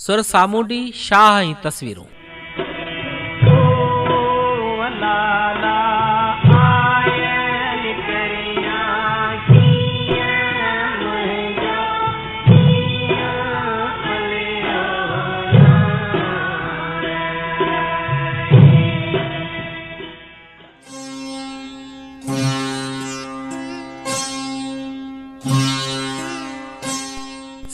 सुर सामूंडी शाह ऐं तस्वीरूं।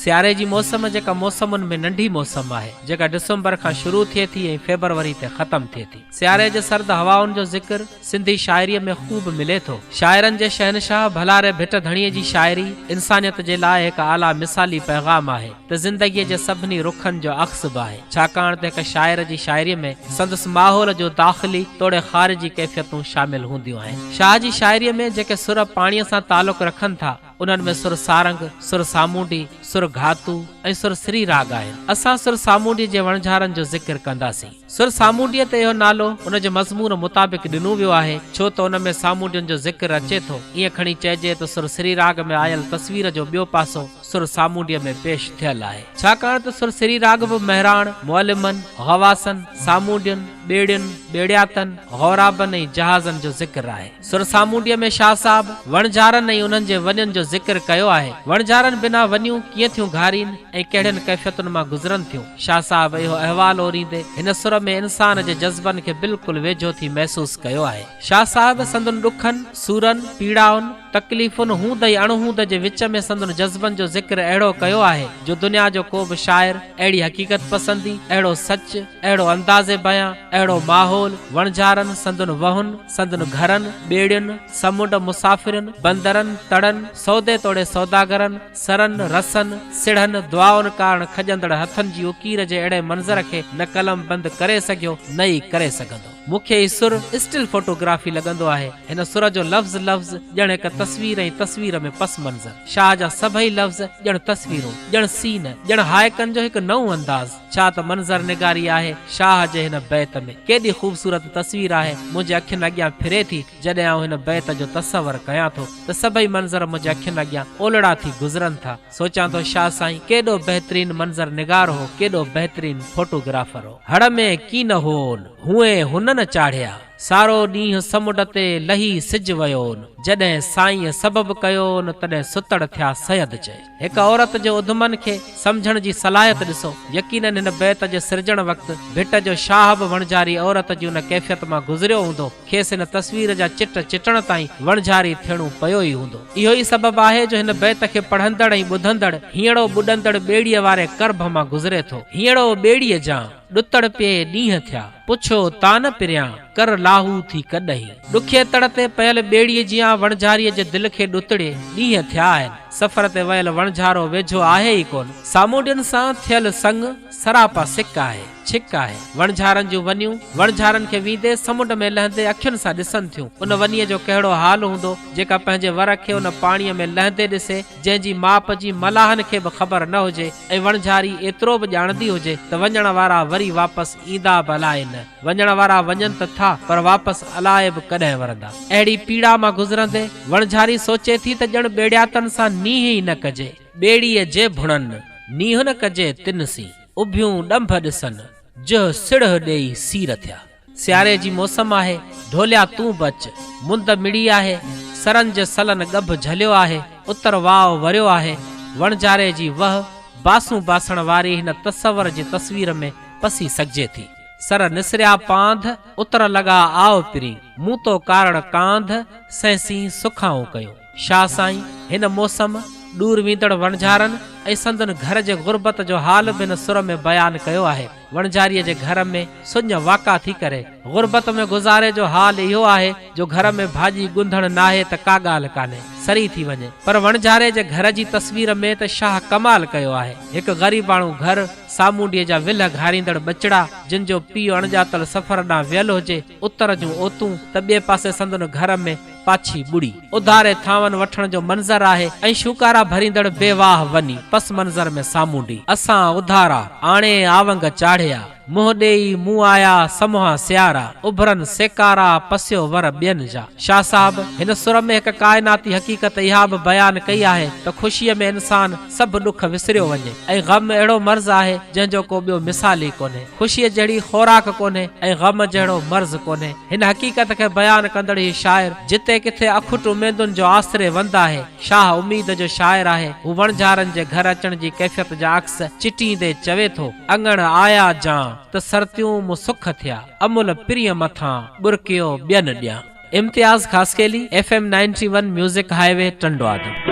सियारे जी मौसम जेका मौसमुनि में नंढी मौसम आहे, जेका दिसंबर खां शुरू थिए थी ऐं फेबरवरी ते ख़त्म थिए थी। सियारे जे सर्द हवाउनि जो ज़िक्र सिंधी शाइरीअ में ख़ूब मिले थो। शाइरनि जे शहनशाह भलारे भिट धणीअ जी शाइरी इंसानियत जे लाइ हिकु आला मिसाली पैगाम आहे त ज़िंदगीअ जे सभिनी रुखनि जो अक्स बि आहे, छाकाणि त हिकु शाइर जी शाइरीअ में संदसि माहौल जो दाख़िली तोड़े ख़ारिजी कैफ़ियतूं शामिल हूंदियूं आहिनि। शाह जी शाइरीअ में जेके सुर पाणीअ सां तालुक़ रखनि था, उन्हनि में सुर सारंग, सुर सामूंडी, सुर घातू ऐं सुर श्री राग आहिनि। असां सुर सामूंडी जे वणझारनि जो ज़िक्र कंदासीं। सुर सामूंडीअ ते इहो नालो उन जे मज़मून मुताबिक़ ॾिनो वियो आहे, छो त उन में सामूंडियुनि जो ज़िक्र अचे थो। ईअं खणी चइजे त सुर श्री राग में आयल तस्वीर जो ॿियो पासो सुर सामूंडीअ में पेश थियल आहे, छाकाणि त सुर श्री राग बि महराण, मुअल्लिमनि, गवासन, सामूंडियुनि, ॿेड़ियुनि, ॿेड़ियातनि, गौराबनि ऐं जहाज़नि जो ज़िक्र आहे। सुर सामूंडीअ में शाह साहब वणझारनि ऐं उन्हनि जे वञनि जो ज़िक्र कयो आहे। वणझारनि बिना वञूं कीअं थियूं घारीनि ऐं कहिड़ियुनि कैफ़ियतुनि मां गुज़रनि थियूं। शाह साहब इहो अहवाल ओरींदे हिन सुर में इंसान जे जज़्बनि खे बिल्कुलु वेझो थी महसूस कयो आहे। शाह साहब संदुनि ॾुखनि, सूरनि, पीड़ाउनि, तकलीफ़ुनि हूंद ऐं अणहूंद जे विच में संदुनि जज़्बनि जो ज़िक्र अहिड़ो कयो आहे जो दुनिया जो को बि शाइर अहिड़ी हक़ीक़त पसंदी, अहिड़ो सच, अहिड़ो अंदाज़े बयां, अहिड़ो माहौल वणझारनि, संदुनि वहुनि, संदुनि घरनि, ॿेड़ियुनि, समुंड मुसाफ़िरनि, बंदरनि, तड़नि, सौदे तोड़े सौदागरनि, सरनि, रसनि, सिढ़नि, दुआउनि कारण खजंदड़ हथनि जी उकीर जे अहिड़े मंज़र खे न कलम बंदि करे सघियो न ई करे सघंदो। मूंखे ही सुर स्टिल फोटोग्राफी लॻंदो आहे। हिन सुर जो लफ़्ज़ लफ़्ज़ ॼण हिकु तस्वीर ऐं तस्वीर में पस मंज़र। शाह जा सभई लफ़्ज़ ॼण तस्वीरूं, ॼण सीन, ॼण हायकनि जो हिकु नओं अंदाज़। छा त मंज़र निगारी आहे शाह जे हिन बैत में। केॾी ख़ूबसूरत तस्वीर आहे, मुंहिंजे अखियुनि अॻियां फिरे थी जॾहिं आउं हिन बैत जो तसवर कयां थो त सभई मंज़र मुंहिंजे अखियुनि अॻियां ओलड़ा थी गुज़रनि था। सोचां थो शाह साईं केॾो बहितरीन मंज़र निगार हो, केॾो बहितरीन फोटोग्राफर हो। हड़ में कीन होन हुए हुन न चाढ़िया, सारो ॾींहुं समुंड ते लही सिज वयोन, जॾहिं साईं सबब कयोन तॾहिं सुतड़ थिया सयद चए। हिकु औरत जो उधमन खे सम्झण जी सलाहियत ॾिसो। यकीनन हिन बैत जे सिरजण वक़्तु भिट जो शाह बि वणझारी औरत जी उन कैफ़ियत मां गुज़रियो हूंदो। खेसि हिन तस्वीर जा चिट चिटण ताईं वणझारी थियणो पियो ई हूंदो। इहो ई सबबु आहे जो हिन बैत खे पढ़ंदड़ ऐं ॿुधंदड़ हीअड़ो ॿुॾंदड़ ॿेड़ीअ वारे कर्भ मां गुज़रे थो। हीअड़ो ॿेड़ीअ जा ॾुतड़ पिए ॾींहं थिया, पुछो तान पिरियां कर लाहू थी कॾहिं। ॾुखे तड़ ते पयल ॿेड़ीअ जियां वणझारीअ जे दिलि खे ॾुतड़े ॾींहं थिया आहिनि। सफ़र ते वयल वणझारो वेझो आहे ई कोन। सामूंडियुनि सां थियल संग सरापा सिक आहे, छिक आहे। वणझारनि जूं वनियूं वणझारनि खे वींदे समुंड में लहंदे अखियुनि सां ॾिसनि थियूं। उन वनीअ जो कहिड़ो हाल हूंदो जेका पंहिंजे वर खे उन पाणीअ में लहंदे ॾिसे जंहिंजी माप जी मलाहनि खे बि ख़बर न हुजे ऐं वणझारी एतिरो बि ॼाणंदी हुजे त वञण वारा वरी वापसि ईंदा बि अलाए न। वञण वारा वञनि त था पर वापसि अलाए बि कॾहिं वरंदा। अहिड़ी पीड़ा मां गुज़रंदे वणझारी सोचे थी त ॼण ॿेड़ियातनि सां नीह ई न कजे। ॿेड़ीअ जे भुणनि नीह न कजे तिनसी, उभियूं ॾंभ ॾिसनि जो सिड़ ॾेई सीर थिया। सियारे जी मौसम आहे, ढोलिया तूं बच, मुंद मिड़ी आहे, सरनि जे सलन गभ झलियो आहे, उतर वाव वरियो आहे। वणझारे जी वह बासूं बासण वारी हिन तसवर जी तस्वीर में पसी सघिजे थी। सर निसरिया पांध उतर लॻा आव पिरी, मूं तो कारण कांध सैसी सुखाऊं कयो। शाह साईं हिन मौसम दूर वींदड़ वणझारनि ऐं संदन घर जे गुरबत जो हाल बि हिन सुर में बयानु कयो आहे। वणझारीअ जे घर में सुञ वाका थी करे गुरबत में गुज़ारे जो हाल इहो आहे जो घर में भाॼी गुंधण नाहे त का ॻाल्हि कान्हे, सरी थी वञे। पर वणझारे जे घर जी तस्वीर में त शाह कमाल कयो आहे। हिकु ग़रीबाणू घर, सामूंडीअ जा विल घारींदड़ बचड़ा जिन जो पीउ अणॼातल सफ़र ॾांहुं वियल हुजे, उतर जूं ओतूं त ॿिए पासे संदन घर में पाछी बुड़ी उधारे थांवन वठण जो मंज़र आहे ऐं शुकारा भरींदड़ बेवाह वनी। पस मंज़र में सामूंडी असां उधारा आणे आवंग चाढ़िया, मुंह ॾेई मुंह आया समूहा सियारा उभरन सेकारा पसियो वर ॿियनि जा। शाह साहब हिन सुर में हिकु काइनाती हक़ीक़त इहा बि बयान कई आहे त ख़ुशीअ में इंसान सभु ॾुख विसरियो वञे ऐं ग़म अहिड़ो मर्ज़ आहे जंहिंजो को ॿियो मिसाल ई कोन्हे। ख़ुशीअ जहिड़ी खोराक कोन्हे ऐं ग़म जहिड़ो मर्ज़ कोन्हे। हिन हक़ीक़त खे बयान कंदड़ ही शाइर जिते किथे अखुट उमेदुनि जो आसरे वंद आहे। शाह उम्मीद जो शाइर आहे। हू वणझारनि जे घर अचण जी कैफ़ियत जा अक्स चिटींदे चवे थो अंगण आया जां त सरतियूं मूं सुख थिया अमुल प्रिय मथां बुरकियो ॿियनि ॾियां। इम्तियाज़ ख़ासकेली FM 91 म्यूज़िक हाईवे टंडवाद।